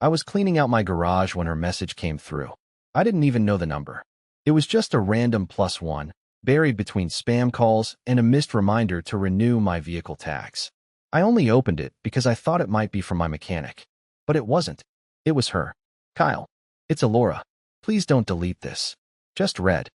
I was cleaning out my garage when her message came through. I didn't even know the number. It was just a random +1, buried between spam calls and a missed reminder to renew my vehicle tags. I only opened it because I thought it might be from my mechanic. But it wasn't. It was her. Kyle, it's Alora. Please don't delete this. Just read.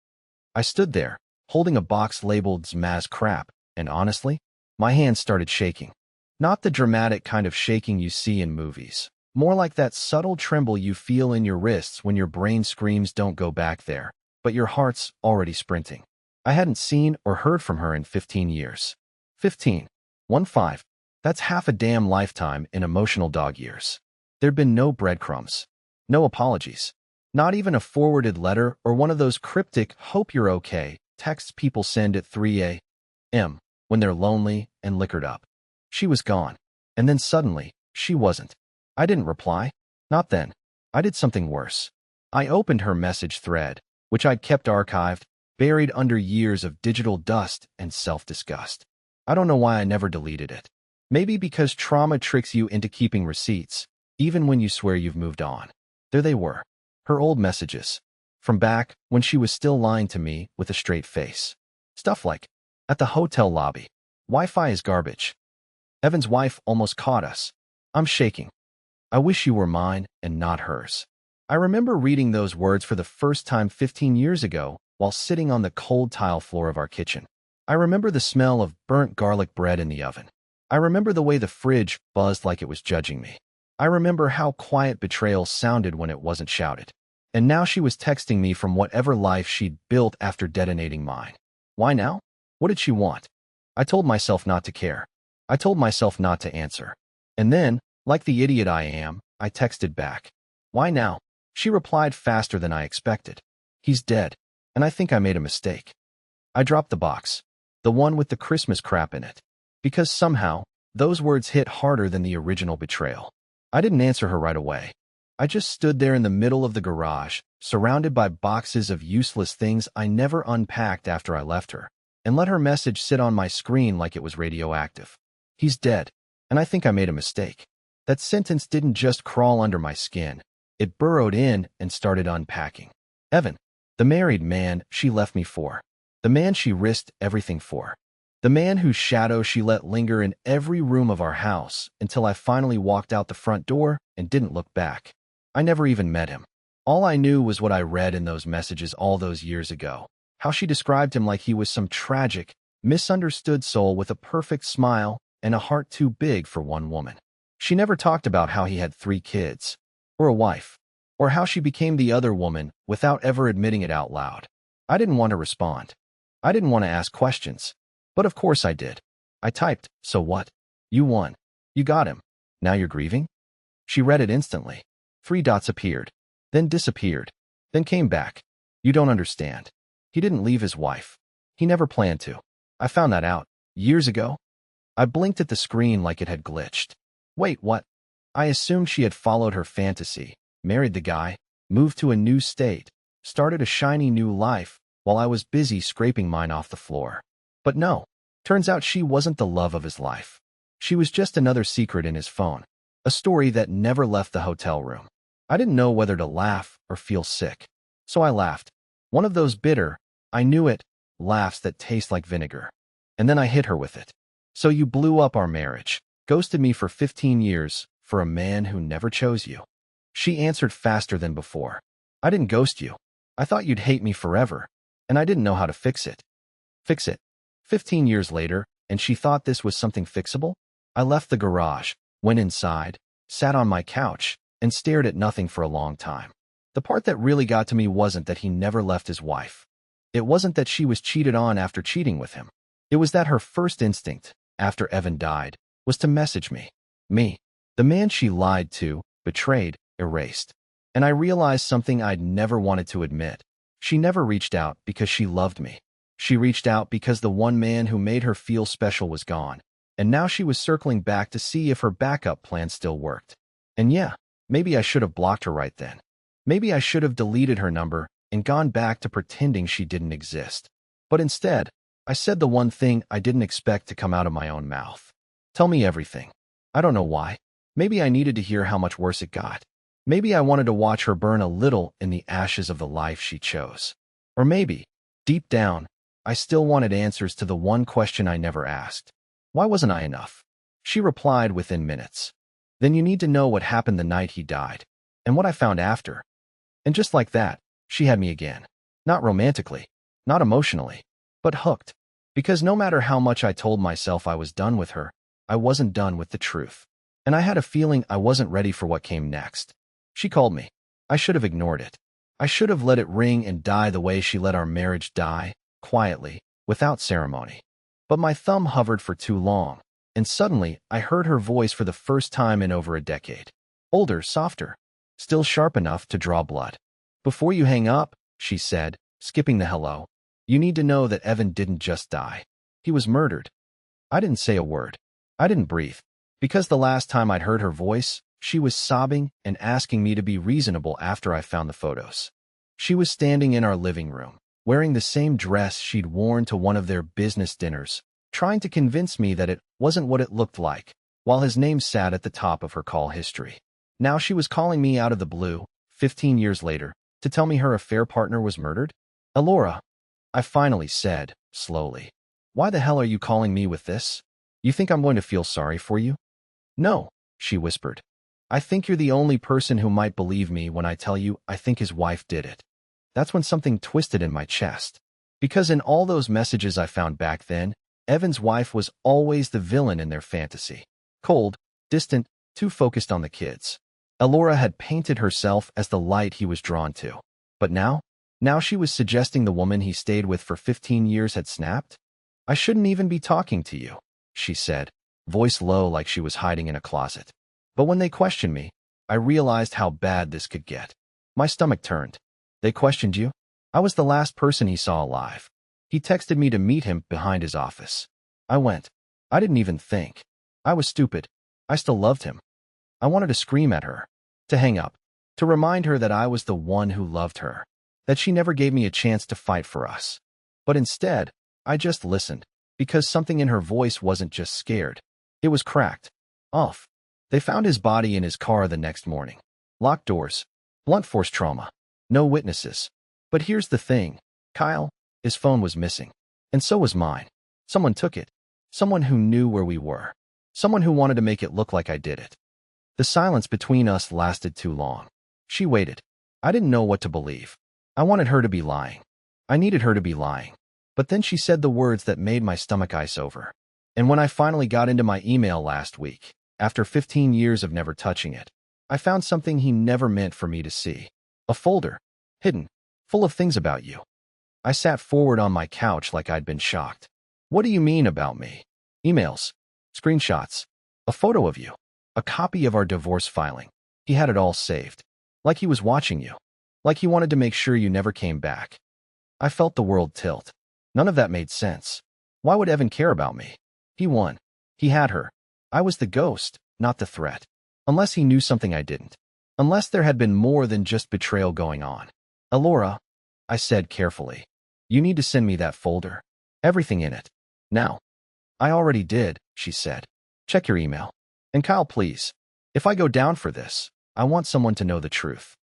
I stood there, holding a box labeled Zmaz crap, and honestly, my hands started shaking. Not the dramatic kind of shaking you see in movies. More like that subtle tremble you feel in your wrists when your brain screams don't go back there, but your heart's already sprinting. I hadn't seen or heard from her in 15 years. 15. 1-5. That's half a damn lifetime in emotional dog years. There'd been no breadcrumbs. No apologies. Not even a forwarded letter or one of those cryptic "hope you're okay" texts people send at 3 a.m. when they're lonely and liquored up. She was gone. And then suddenly, she wasn't. I didn't reply. Not then. I did something worse. I opened her message thread, which I'd kept archived, buried under years of digital dust and self-disgust. I don't know why I never deleted it. Maybe because trauma tricks you into keeping receipts, even when you swear you've moved on. There they were. Her old messages. From back when she was still lying to me with a straight face. Stuff like, at the hotel lobby. Wi-Fi is garbage. Evan's wife almost caught us. I'm shaking. I wish you were mine and not hers. I remember reading those words for the first time 15 years ago while sitting on the cold tile floor of our kitchen. I remember the smell of burnt garlic bread in the oven. I remember the way the fridge buzzed like it was judging me. I remember how quiet betrayal sounded when it wasn't shouted. And now she was texting me from whatever life she'd built after detonating mine. Why now? What did she want? I told myself not to care. I told myself not to answer. And then, like the idiot I am, I texted back. Why now? She replied faster than I expected. He's dead, and I think I made a mistake. I dropped the box, the one with the Christmas crap in it, because somehow, those words hit harder than the original betrayal. I didn't answer her right away. I just stood there in the middle of the garage, surrounded by boxes of useless things I never unpacked after I left her, and let her message sit on my screen like it was radioactive. He's dead, and I think I made a mistake. That sentence didn't just crawl under my skin. It burrowed in and started unpacking. Evan, the married man she left me for. The man she risked everything for. The man whose shadow she let linger in every room of our house until I finally walked out the front door and didn't look back. I never even met him. All I knew was what I read in those messages all those years ago. How she described him like he was some tragic, misunderstood soul with a perfect smile and a heart too big for one woman. She never talked about how he had 3 kids, or a wife, or how she became the other woman without ever admitting it out loud. I didn't want to respond. I didn't want to ask questions. But of course I did. I typed, "So what? You won. You got him. Now you're grieving?" She read it instantly. 3 dots appeared, then disappeared, then came back. "You don't understand. He didn't leave his wife. He never planned to. I found that out years ago." I blinked at the screen like it had glitched. Wait, what? I assumed she had followed her fantasy, married the guy, moved to a new state, started a shiny new life while I was busy scraping mine off the floor. But no, turns out she wasn't the love of his life. She was just another secret in his phone, a story that never left the hotel room. I didn't know whether to laugh or feel sick, so I laughed. One of those bitter, I knew it, laughs that taste like vinegar. And then I hit her with it. "So you blew up our marriage, ghosted me for 15 years for a man who never chose you." She answered faster than before. "I didn't ghost you. I thought you'd hate me forever, and I didn't know how to fix it." Fix it? 15 years later, and she thought this was something fixable? I left the garage, went inside, sat on my couch, and stared at nothing for a long time. The part that really got to me wasn't that he never left his wife. It wasn't that she was cheated on after cheating with him. It was that her first instinct, after Evan died, was to message me. Me, the man she lied to, betrayed, erased. And I realized something I'd never wanted to admit. She never reached out because she loved me. She reached out because the one man who made her feel special was gone. And now she was circling back to see if her backup plan still worked. And yeah, maybe I should have blocked her right then. Maybe I should have deleted her number and gone back to pretending she didn't exist. But instead, I said the one thing I didn't expect to come out of my own mouth. "Tell me everything." I don't know why. Maybe I needed to hear how much worse it got. Maybe I wanted to watch her burn a little in the ashes of the life she chose. Or maybe, deep down, I still wanted answers to the one question I never asked. Why wasn't I enough? She replied within minutes. Then you need to know what happened the night he died, and what I found after. And just like that, she had me again. Not romantically, not emotionally, but hooked. Because no matter how much I told myself I was done with her, I wasn't done with the truth. And I had a feeling I wasn't ready for what came next. She called me. I should have ignored it. I should have let it ring and die the way she let our marriage die, quietly, without ceremony. But my thumb hovered for too long, and suddenly I heard her voice for the first time in over a decade. Older, softer, still sharp enough to draw blood. Before you hang up, she said, skipping the hello, you need to know that Evan didn't just die. He was murdered. I didn't say a word. I didn't breathe. Because the last time I'd heard her voice, she was sobbing and asking me to be reasonable after I found the photos. She was standing in our living room, wearing the same dress she'd worn to one of their business dinners, trying to convince me that it wasn't what it looked like, while his name sat at the top of her call history. Now she was calling me out of the blue, 15 years later, to tell me her affair partner was murdered? Elora, I finally said, slowly. Why the hell are you calling me with this? You think I'm going to feel sorry for you? No, she whispered. I think you're the only person who might believe me when I tell you I think his wife did it. That's when something twisted in my chest. Because in all those messages I found back then, Evan's wife was always the villain in their fantasy. Cold, distant, too focused on the kids. Elora had painted herself as the light he was drawn to. But now she was suggesting the woman he stayed with for 15 years had snapped? I shouldn't even be talking to you, she said, voice low like she was hiding in a closet. But when they questioned me, I realized how bad this could get. My stomach turned. They questioned you? I was the last person he saw alive. He texted me to meet him behind his office. I went. I didn't even think. I was stupid. I still loved him. I wanted to scream at her, to hang up, to remind her that I was the one who loved her, that she never gave me a chance to fight for us. But instead, I just listened, because something in her voice wasn't just scared. It was cracked. Off. They found his body in his car the next morning. Locked doors. Blunt force trauma. No witnesses. But here's the thing, Kyle, his phone was missing. And so was mine. Someone took it. Someone who knew where we were. Someone who wanted to make it look like I did it. The silence between us lasted too long. She waited. I didn't know what to believe. I wanted her to be lying. I needed her to be lying. But then she said the words that made my stomach ice over. And when I finally got into my email last week, after 15 years of never touching it, I found something he never meant for me to see. A folder. Hidden. Full of things about you. I sat forward on my couch like I'd been shocked. What do you mean about me? Emails. Screenshots. A photo of you. A copy of our divorce filing. He had it all saved. Like he was watching you. Like he wanted to make sure you never came back. I felt the world tilt. None of that made sense. Why would Evan care about me? He won. He had her. I was the ghost, not the threat. Unless he knew something I didn't. Unless there had been more than just betrayal going on. Elora, I said carefully. You need to send me that folder. Everything in it. Now. I already did, she said. Check your email. And Kyle, please. If I go down for this, I want someone to know the truth.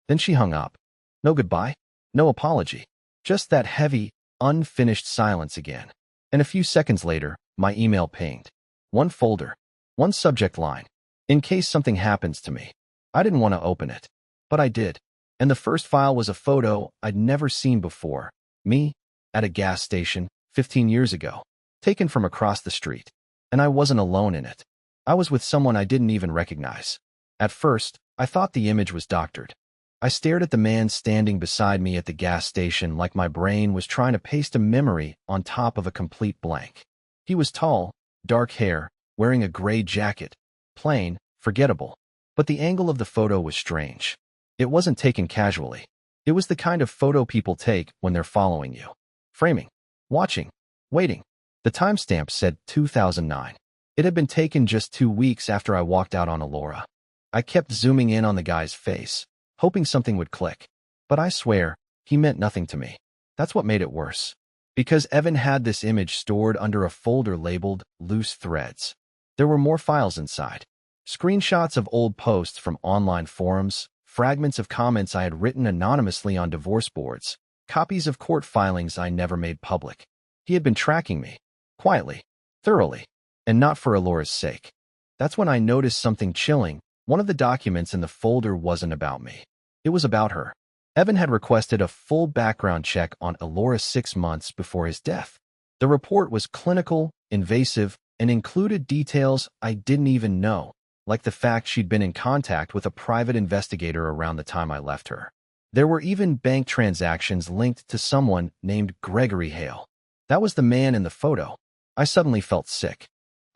Then she hung up. No goodbye. No apology. Just that heavy, unfinished silence again. And a few seconds later, my email pinged. One folder. One subject line. In case something happens to me. I didn't want to open it. But I did. And the first file was a photo I'd never seen before. Me, at a gas station, 15 years ago. Taken from across the street. And I wasn't alone in it. I was with someone I didn't even recognize. At first, I thought the image was doctored. I stared at the man standing beside me at the gas station like my brain was trying to paste a memory on top of a complete blank. He was tall, dark hair, wearing a gray jacket. Plain, forgettable. But the angle of the photo was strange. It wasn't taken casually. It was the kind of photo people take when they're following you. Framing. Watching. Waiting. The timestamp said 2009. It had been taken just 2 weeks after I walked out on Elora. I kept zooming in on the guy's face, hoping something would click. But I swear, he meant nothing to me. That's what made it worse. Because Evan had this image stored under a folder labeled Loose Threads. There were more files inside. Screenshots of old posts from online forums, fragments of comments I had written anonymously on divorce boards, copies of court filings I never made public. He had been tracking me, quietly, thoroughly, and not for Alora's sake. That's when I noticed something chilling. One of the documents in the folder wasn't about me. It was about her. Evan had requested a full background check on Alora 6 months before his death. The report was clinical, invasive, and included details I didn't even know, like the fact she'd been in contact with a private investigator around the time I left her. There were even bank transactions linked to someone named Gregory Hale. That was the man in the photo. I suddenly felt sick.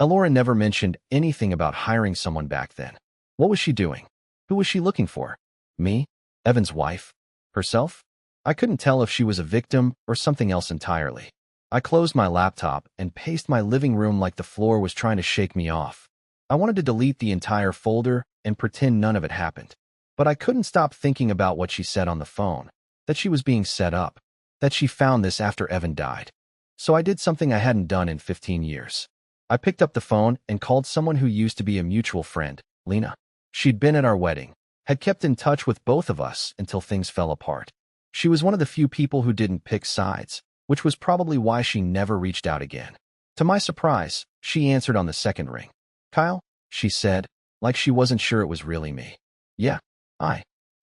Alora never mentioned anything about hiring someone back then. What was she doing? Who was she looking for? Me? Evan's wife? Herself? I couldn't tell if she was a victim or something else entirely. I closed my laptop and paced my living room like the floor was trying to shake me off. I wanted to delete the entire folder and pretend none of it happened. But I couldn't stop thinking about what she said on the phone, that she was being set up, that she found this after Evan died. So I did something I hadn't done in 15 years. I picked up the phone and called someone who used to be a mutual friend, Lena. She'd been at our wedding, had kept in touch with both of us until things fell apart. She was one of the few people who didn't pick sides, which was probably why she never reached out again. To my surprise, she answered on the second ring. "Kyle," she said, like she wasn't sure it was really me. "Yeah,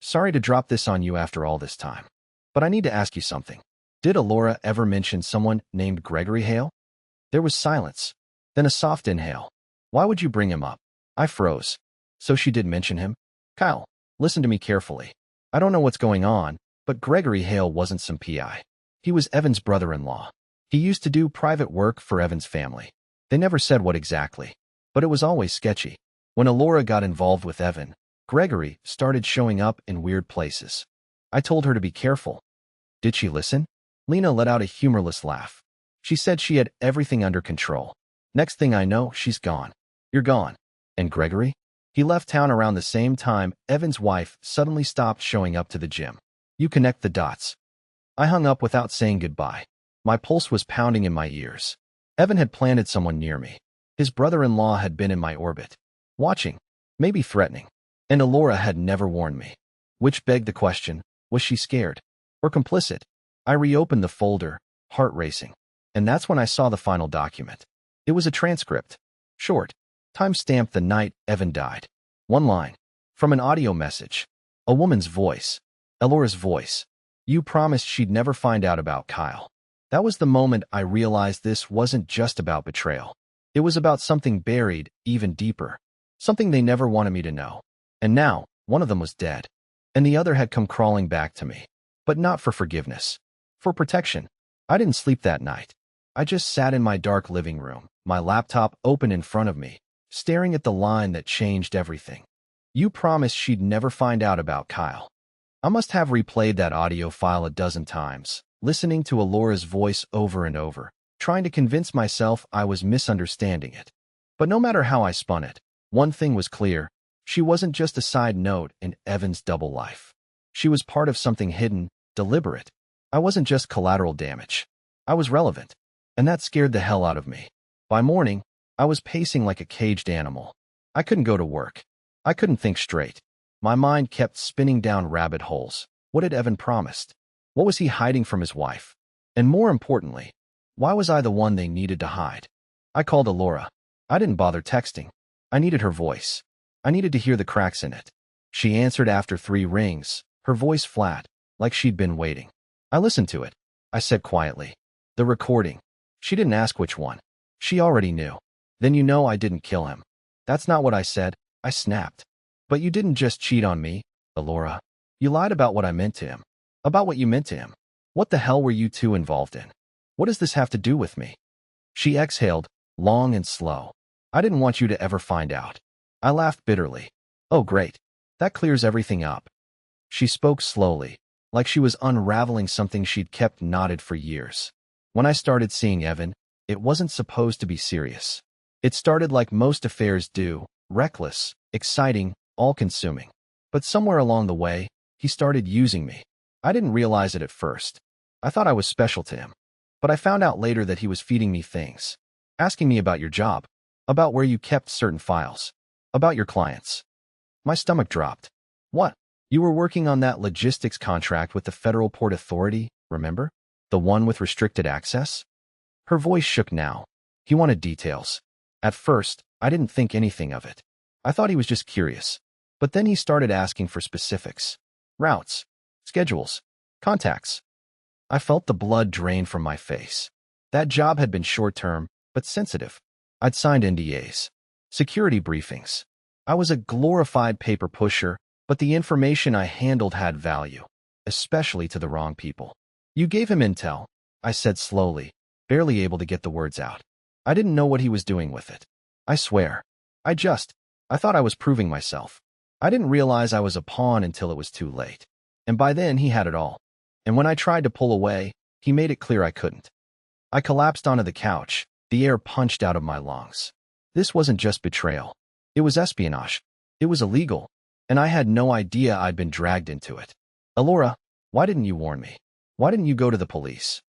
sorry to drop this on you after all this time. But I need to ask you something. Did Alora ever mention someone named Gregory Hale?" There was silence, then a soft inhale. "Why would you bring him up?" I froze. "So she did mention him?" "Kyle, listen to me carefully. I don't know what's going on, but Gregory Hale wasn't some PI. He was Evan's brother-in-law. He used to do private work for Evan's family. They never said what exactly, but it was always sketchy. When Alora got involved with Evan, Gregory started showing up in weird places. I told her to be careful." "Did she listen?" Lena let out a humorless laugh. "She said she had everything under control. Next thing I know, she's gone." "You're gone. And Gregory?" "He left town around the same time Evan's wife suddenly stopped showing up to the gym." "You connect the dots." I hung up without saying goodbye. My pulse was pounding in my ears. Evan had planted someone near me. His brother-in-law had been in my orbit, watching, maybe threatening. And Alora had never warned me. Which begged the question, was she scared? Or complicit? I reopened the folder, heart racing. And that's when I saw the final document. It was a transcript. Short. Time-stamped the night Evan died. One line. From an audio message. A woman's voice. Alora's voice. "You promised she'd never find out about Kyle." That was the moment I realized this wasn't just about betrayal. It was about something buried, even deeper. Something they never wanted me to know. And now, one of them was dead. And the other had come crawling back to me. But not for forgiveness. For protection. I didn't sleep that night. I just sat in my dark living room, my laptop open in front of me, staring at the line that changed everything. "You promised she'd never find out about Kyle." I must have replayed that audio file a dozen times, listening to Alora's voice over and over, trying to convince myself I was misunderstanding it. But no matter how I spun it, one thing was clear. She wasn't just a side note in Evan's double life. She was part of something hidden, deliberate. I wasn't just collateral damage. I was relevant. And that scared the hell out of me. By morning, I was pacing like a caged animal. I couldn't go to work. I couldn't think straight. My mind kept spinning down rabbit holes. What had Evan promised? What was he hiding from his wife? And more importantly, why was I the one they needed to hide? I called Alora. I didn't bother texting. I needed her voice. I needed to hear the cracks in it. She answered after 3 rings, her voice flat, like she'd been waiting. I listened to it. I said quietly, "The recording." She didn't ask which one. She already knew. "Then you know I didn't kill him." "That's not what I said," I snapped. "But you didn't just cheat on me, Alora. You lied about what I meant to him. About what you meant to him. What the hell were you two involved in? What does this have to do with me?" She exhaled, long and slow. "I didn't want you to ever find out." I laughed bitterly. "Oh, great. That clears everything up." She spoke slowly, like she was unraveling something she'd kept knotted for years. "When I started seeing Evan, it wasn't supposed to be serious. It started like most affairs do, reckless, exciting, all-consuming. But somewhere along the way, he started using me. I didn't realize it at first. I thought I was special to him. But I found out later that he was feeding me things. Asking me about your job. About where you kept certain files. About your clients. My stomach dropped. What? You were working on that logistics contract with the Federal Port Authority, remember? The one with restricted access? Her voice shook now. He wanted details. At first, I didn't think anything of it. I thought he was just curious. But then he started asking for specifics. Routes, schedules, contacts. I felt the blood drain from my face. That job had been short-term, but sensitive. I'd signed NDAs, security briefings. I was a glorified paper pusher, but the information I handled had value, especially to the wrong people. You gave him intel, I said slowly, barely able to get the words out. I didn't know what he was doing with it. I swear. I thought I was proving myself. I didn't realize I was a pawn until it was too late. And by then, he had it all. And when I tried to pull away, he made it clear I couldn't. I collapsed onto the couch, the air punched out of my lungs. This wasn't just betrayal. It was espionage. It was illegal. And I had no idea I'd been dragged into it. Elora, why didn't you warn me? Why didn't you go to the police?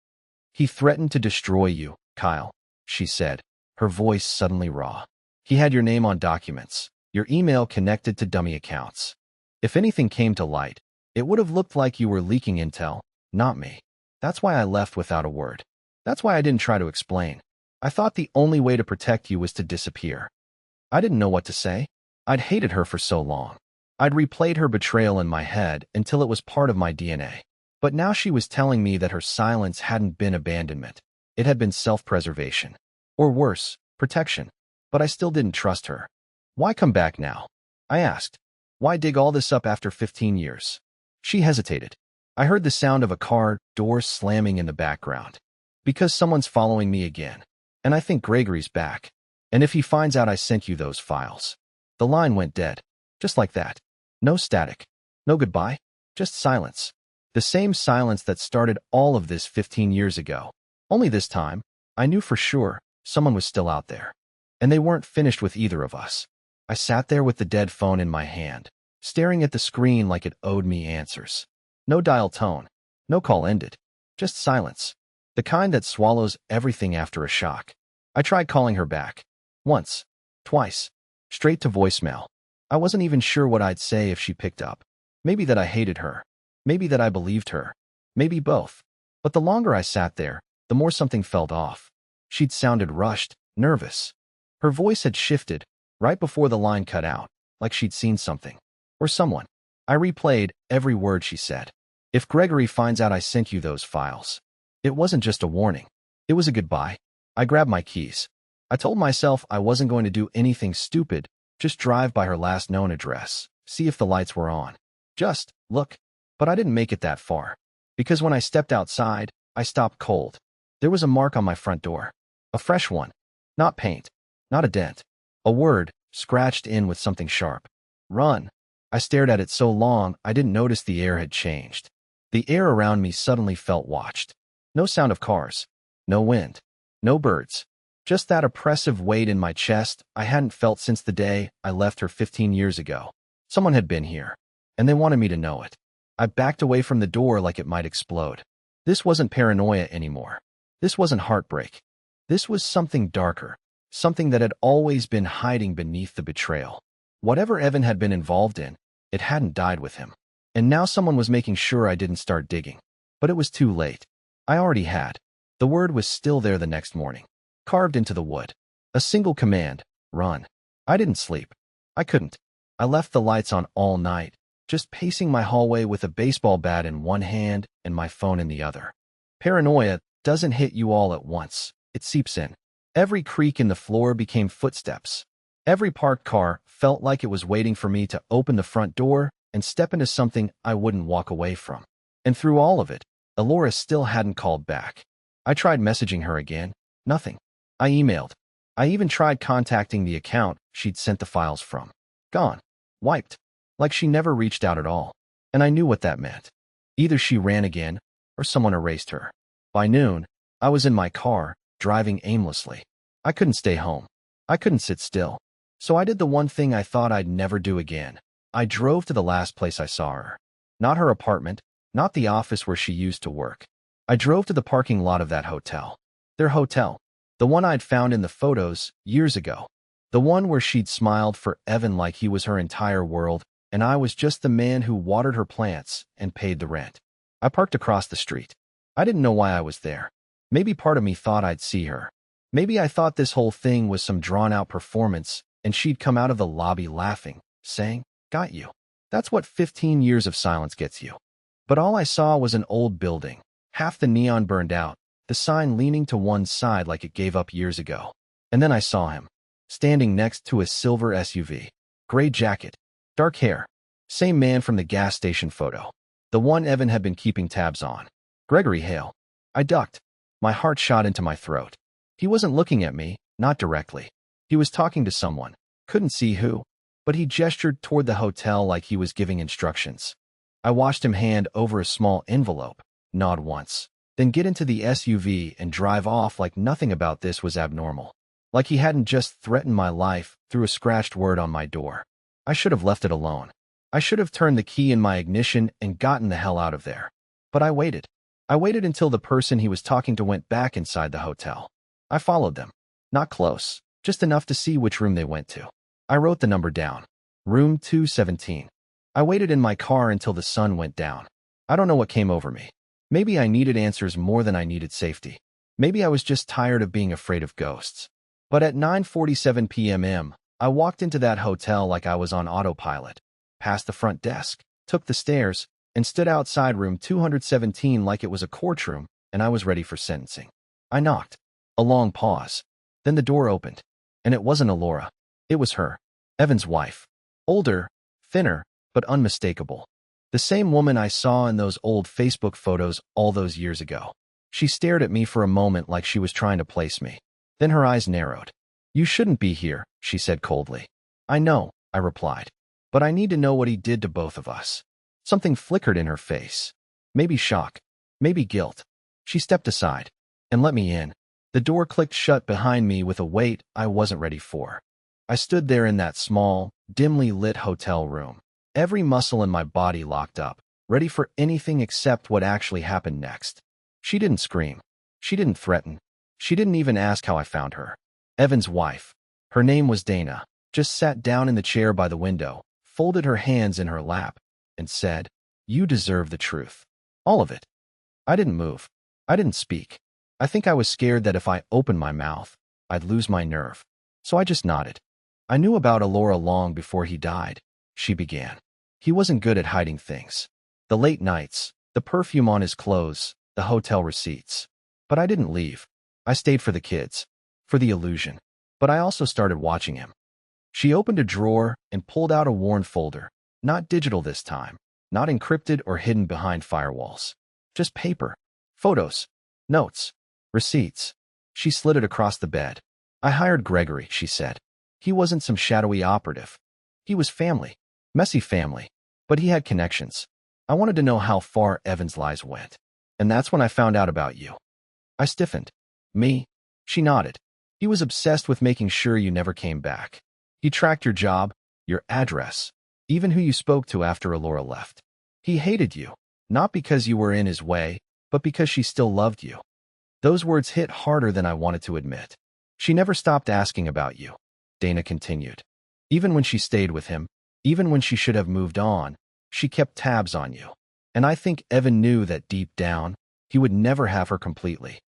He threatened to destroy you, Kyle, she said, her voice suddenly raw. He had your name on documents, your email connected to dummy accounts. If anything came to light, it would have looked like you were leaking intel, not me. That's why I left without a word. That's why I didn't try to explain. I thought the only way to protect you was to disappear. I didn't know what to say. I'd hated her for so long. I'd replayed her betrayal in my head until it was part of my DNA. But now she was telling me that her silence hadn't been abandonment. It had been self-preservation. Or worse, protection. But I still didn't trust her. Why come back now? I asked. Why dig all this up after 15 years? She hesitated. I heard the sound of a car door slamming in the background. Because someone's following me again. And I think Gregory's back. And if he finds out I sent you those files. The line went dead. Just like that. No static. No goodbye. Just silence. The same silence that started all of this 15 years ago. Only this time, I knew for sure someone was still out there. And they weren't finished with either of us. I sat there with the dead phone in my hand, staring at the screen like it owed me answers. No dial tone. No call ended. Just silence. The kind that swallows everything after a shock. I tried calling her back. Once. Twice. Straight to voicemail. I wasn't even sure what I'd say if she picked up. Maybe that I hated her. Maybe that I believed her. Maybe both. But the longer I sat there, the more something felt off. She'd sounded rushed, nervous. Her voice had shifted, right before the line cut out, like she'd seen something. Or someone. I replayed every word she said. If Gregory finds out I sent you those files. It wasn't just a warning. It was a goodbye. I grabbed my keys. I told myself I wasn't going to do anything stupid, just drive by her last known address, see if the lights were on. Just look. But I didn't make it that far. Because when I stepped outside, I stopped cold. There was a mark on my front door. A fresh one. Not paint. Not a dent. A word, scratched in with something sharp. Run. I stared at it so long I didn't notice the air had changed. The air around me suddenly felt watched. No sound of cars. No wind. No birds. Just that oppressive weight in my chest I hadn't felt since the day I left her 15 years ago. Someone had been here. And they wanted me to know it. I backed away from the door like it might explode. This wasn't paranoia anymore. This wasn't heartbreak. This was something darker. Something that had always been hiding beneath the betrayal. Whatever Evan had been involved in, it hadn't died with him. And now someone was making sure I didn't start digging. But it was too late. I already had. The word was still there the next morning. Carved into the wood. A single command. Run. I didn't sleep. I couldn't. I left the lights on all night, just pacing my hallway with a baseball bat in one hand and my phone in the other. Paranoia doesn't hit you all at once. It seeps in. Every creak in the floor became footsteps. Every parked car felt like it was waiting for me to open the front door and step into something I wouldn't walk away from. And through all of it, Elora still hadn't called back. I tried messaging her again. Nothing. I emailed. I even tried contacting the account she'd sent the files from. Gone. Wiped. Like she never reached out at all. And I knew what that meant. Either she ran again, or someone erased her. By noon, I was in my car, driving aimlessly. I couldn't stay home. I couldn't sit still. So I did the one thing I thought I'd never do again. I drove to the last place I saw her. Not her apartment, not the office where she used to work. I drove to the parking lot of that hotel. Their hotel. The one I'd found in the photos years ago. The one where she'd smiled for Evan like he was her entire world, and I was just the man who watered her plants and paid the rent. I parked across the street. I didn't know why I was there. Maybe part of me thought I'd see her. Maybe I thought this whole thing was some drawn-out performance, and she'd come out of the lobby laughing, saying, "Got you." That's what 15 years of silence gets you. But all I saw was an old building, half the neon burned out, the sign leaning to one side like it gave up years ago. And then I saw him, standing next to a silver SUV. Gray jacket, dark hair. Same man from the gas station photo. The one Evan had been keeping tabs on. Gregory Hale. I ducked. My heart shot into my throat. He wasn't looking at me, not directly. He was talking to someone. Couldn't see who. But he gestured toward the hotel like he was giving instructions. I watched him hand over a small envelope, nod once, then get into the SUV and drive off like nothing about this was abnormal. Like he hadn't just threatened my life through a scratched word on my door. I should have left it alone. I should have turned the key in my ignition and gotten the hell out of there. But I waited. I waited until the person he was talking to went back inside the hotel. I followed them. Not close, just enough to see which room they went to. I wrote the number down. Room 217. I waited in my car until the sun went down. I don't know what came over me. Maybe I needed answers more than I needed safety. Maybe I was just tired of being afraid of ghosts. But at 9:47 p.m., I walked into that hotel like I was on autopilot, past the front desk, took the stairs, and stood outside room 217 like it was a courtroom, and I was ready for sentencing. I knocked. A long pause. Then the door opened. And it wasn't Alora. It was her, Evan's wife. Older, thinner, but unmistakable. The same woman I saw in those old Facebook photos all those years ago. She stared at me for a moment like she was trying to place me. Then her eyes narrowed. "You shouldn't be here," she said coldly. "I know," I replied. "But I need to know what he did to both of us." Something flickered in her face. Maybe shock. Maybe guilt. She stepped aside and let me in. The door clicked shut behind me with a weight I wasn't ready for. I stood there in that small, dimly lit hotel room, every muscle in my body locked up, ready for anything except what actually happened next. She didn't scream. She didn't threaten. She didn't even ask how I found her. Evan's wife. Her name was Dana. Just sat down in the chair by the window, folded her hands in her lap, and said, "You deserve the truth. All of it." I didn't move. I didn't speak. I think I was scared that if I opened my mouth, I'd lose my nerve. So I just nodded. "I knew about Alora long before he died," she began. "He wasn't good at hiding things. The late nights, the perfume on his clothes, the hotel receipts. But I didn't leave. I stayed for the kids, for the illusion. But I also started watching him." She opened a drawer and pulled out a worn folder. Not digital this time. Not encrypted or hidden behind firewalls. Just paper. Photos. Notes. Receipts. She slid it across the bed. "I hired Gregory," she said. "He wasn't some shadowy operative. He was family. Messy family. But he had connections. I wanted to know how far Evan's lies went. And that's when I found out about you." I stiffened. "Me?" She nodded. "He was obsessed with making sure you never came back. He tracked your job, your address, even who you spoke to after Alora left. He hated you, not because you were in his way, but because she still loved you." Those words hit harder than I wanted to admit. "She never stopped asking about you," Dana continued. "Even when she stayed with him, even when she should have moved on, she kept tabs on you. And I think Evan knew that deep down, he would never have her completely."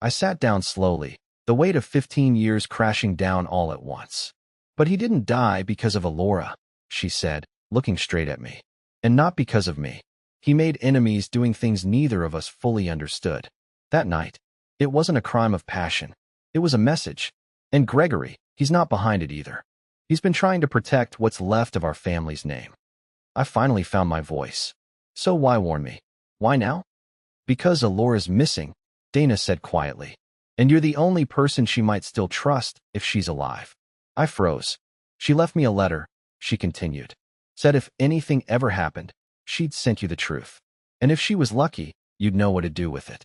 I sat down slowly, the weight of 15 years crashing down all at once. "But he didn't die because of Alora," she said, looking straight at me. "And not because of me. He made enemies doing things neither of us fully understood. That night, it wasn't a crime of passion. It was a message. And Gregory, he's not behind it either. He's been trying to protect what's left of our family's name." I finally found my voice. "So why warn me? Why now?" "Because Alora's missing," Dana said quietly. "And you're the only person she might still trust if she's alive." I froze. "She left me a letter," she continued. "Said if anything ever happened, she'd sent you the truth. And if she was lucky, you'd know what to do with it."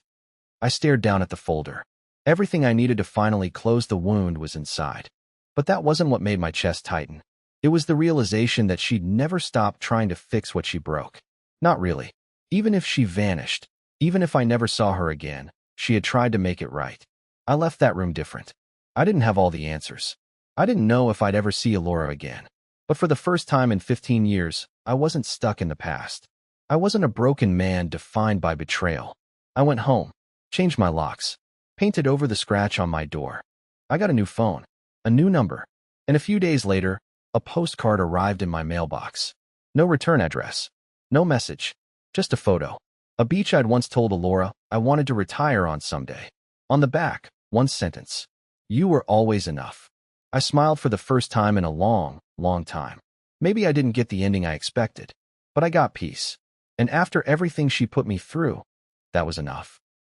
I stared down at the folder. Everything I needed to finally close the wound was inside. But that wasn't what made my chest tighten. It was the realization that she'd never stop trying to fix what she broke. Not really. Even if she vanished, even if I never saw her again, she had tried to make it right. I left that room different. I didn't have all the answers. I didn't know if I'd ever see Laura again. But for the first time in 15 years, I wasn't stuck in the past. I wasn't a broken man defined by betrayal. I went home, changed my locks, painted over the scratch on my door. I got a new phone, a new number, and a few days later, a postcard arrived in my mailbox. No return address, no message, just a photo. A beach I'd once told Laura I wanted to retire on someday. On the back, one sentence: "You were always enough." I smiled for the first time in a long, long time. Maybe I didn't get the ending I expected, but I got peace. And after everything she put me through, that was enough.